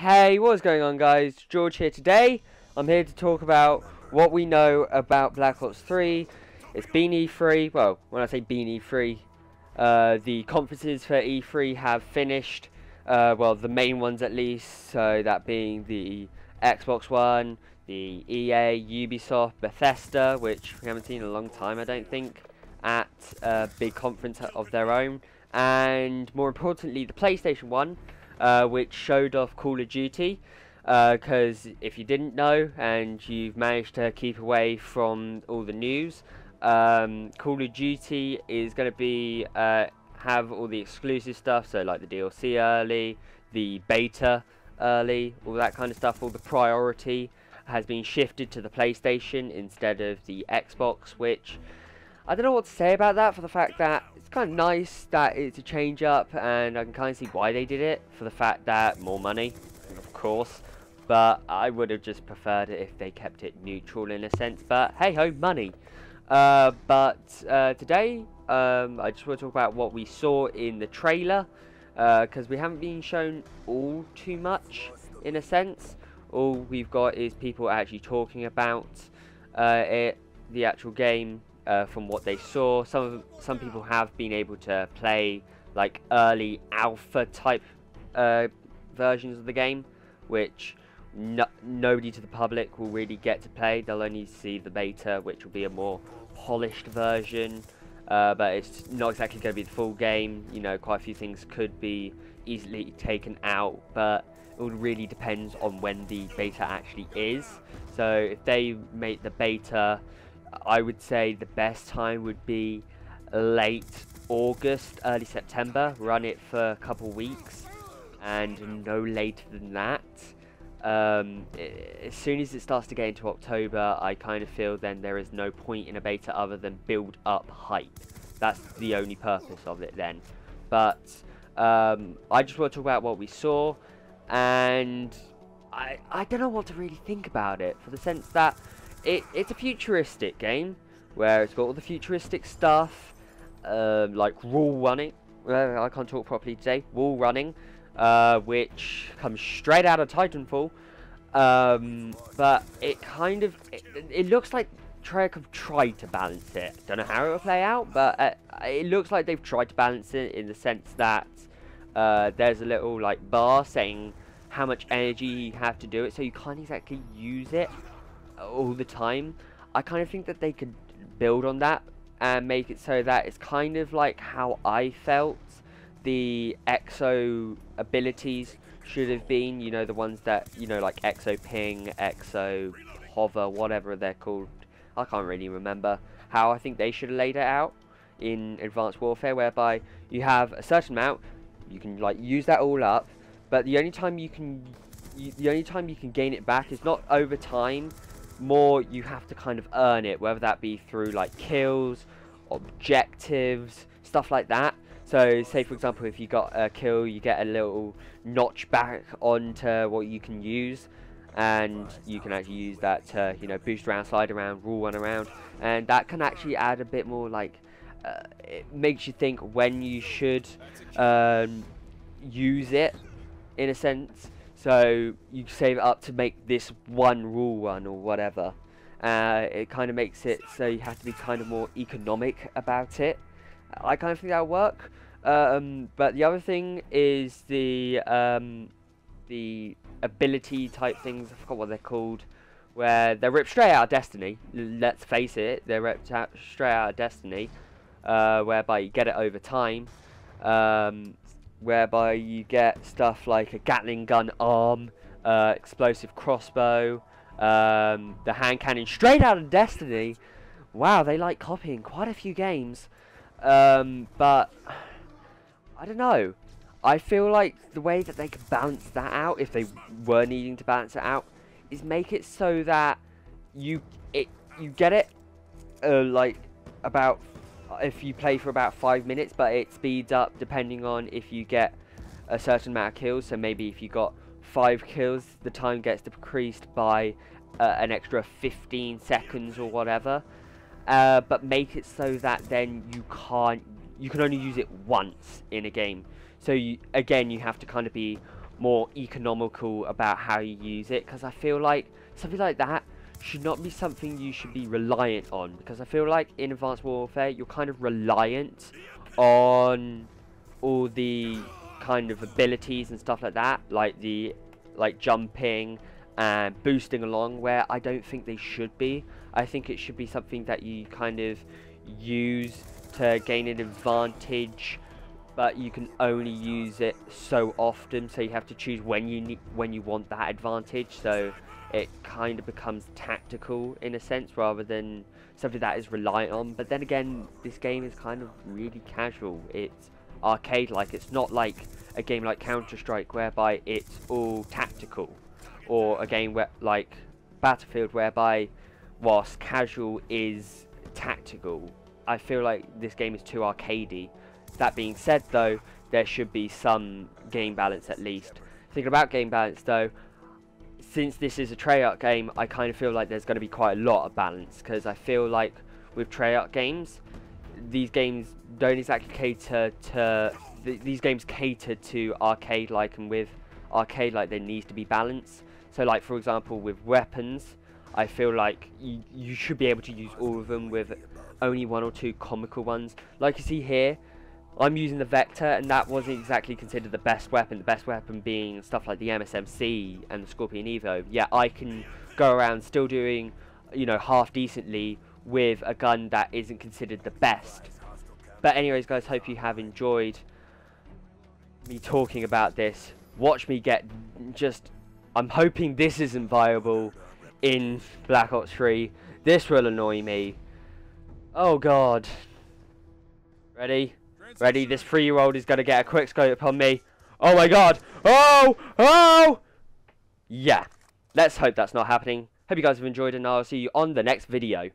Hey, what's going on, guys? George here today. I'm here to talk about what we know about Black Ops 3. It's been E3. Well, when I say been E3, the conferences for E3 have finished. Well, the main ones at least. So that being the Xbox One, the EA, Ubisoft, Bethesda, which we haven't seen in a long time, I don't think, at a big conference of their own. And more importantly, the PlayStation 1. Which showed off Call of Duty, because if you didn't know and you've managed to keep away from all the news, Call of Duty is going to be have all the exclusive stuff, so like the DLC early, the beta early, all that kind of stuff. All the priority has been shifted to the PlayStation instead of the Xbox, which I don't know what to say about that, for the fact that it's kind of nice that it's a change up, and I can kind of see why they did it, for the fact that more money, of course, but I would have just preferred it if they kept it neutral in a sense, but hey ho, money. Today, I just want to talk about what we saw in the trailer, because we haven't been shown all too much in a sense. All we've got is people actually talking about the actual game. From what they saw, some people have been able to play like early alpha type versions of the game, which nobody to the public will really get to play. They'll only see the beta, which will be a more polished version, but it's not exactly going to be the full game. You know, quite a few things could be easily taken out, but it all really depends on when the beta actually is. So if they make the beta, I would say the best time would be late August, early September. Run it for a couple weeks, and no later than that. As soon as it starts to get into October, I kind of feel then there is no point in a beta other than build up hype. That's the only purpose of it then. But I just want to talk about what we saw, and I don't know what to really think about it, for the sense that it's a futuristic game where it's got all the futuristic stuff, like wall running. I can't talk properly today. Wall running, which comes straight out of Titanfall. But it kind of it looks like Treyarch have tried to balance it. Don't know how it will play out, but it looks like they've tried to balance it in the sense that there's a little like bar saying how much energy you have to do it, so you can't exactly use it all the time. I kind of think that they could build on that and make it so that it's kind of like how I felt the EXO abilities should have been, you know, the ones that, you know, like EXO ping, EXO hover, whatever they're called. I can't really remember how I think they should have laid it out in Advanced Warfare, whereby you have a certain amount, you can like use that all up, but the only time you can gain it back is not over time. More, you have to kind of earn it, whether that be through like kills, objectives, stuff like that. So say for example, if you got a kill, you get a little notch back onto what you can use, and you can actually use that to, you know, boost around, slide around, rule one around, and that can actually add a bit more like it makes you think when you should use it in a sense. So you save it up to make this one rule one or whatever. It kind of makes it so you have to be kind of more economic about it. I kind of think that'll work. But the other thing is the ability type things. I forgot what they're called, where they're ripped straight out of Destiny. Let's face it, they're ripped out straight out of Destiny, whereby you get it over time. Whereby you get stuff like a Gatling gun arm, explosive crossbow, the hand cannon straight out of Destiny. Wow, they like copying quite a few games. But I don't know. I feel like the way that they could balance that out, if they were needing to balance it out, is make it so that you get it like about, if you play for about 5 minutes, but it speeds up depending on if you get a certain amount of kills. So maybe if you got 5 kills, the time gets decreased by an extra 15 seconds or whatever. But make it so that then you can only use it once in a game. So you have to kind of be more economical about how you use it, because I feel like something like that should not be something you should be reliant on, because I feel like in Advanced Warfare you're kind of reliant on all the kind of abilities and stuff like that, like jumping and boosting along, where I don't think they should be. I think it should be something that you kind of use to gain an advantage, but you can only use it so often, so you have to choose when you want that advantage. So it kind of becomes tactical in a sense rather than something that is reliant on. But then again, this game is kind of really casual. It's arcade-like. It's not like a game like Counter-Strike whereby it's all tactical, or a game where like Battlefield whereby whilst casual is tactical. I feel like this game is too arcadey. That being said though, there should be some game balance at least. Thinking about game balance though, since this is a Treyarch game, I kind of feel like there's going to be quite a lot of balance, because I feel like with Treyarch games, these games don't exactly cater to... these games cater to arcade-like, and with arcade-like there needs to be balance. So like for example with weapons, I feel like you should be able to use all of them with only one or two comical ones. Like you see here, I'm using the Vector, and that wasn't exactly considered the best weapon. The best weapon being stuff like the MSMC and the Scorpion Evo. Yeah, I can go around still doing, you know, half decently with a gun that isn't considered the best. But anyways guys, hope you have enjoyed me talking about this. Watch me get just... I'm hoping this isn't viable in Black Ops 3. This will annoy me. Oh god. Ready? Ready? This 3-year-old is going to get a quick scope upon me. Oh my god. Oh! Oh! Yeah. Let's hope that's not happening. Hope you guys have enjoyed, and I'll see you on the next video.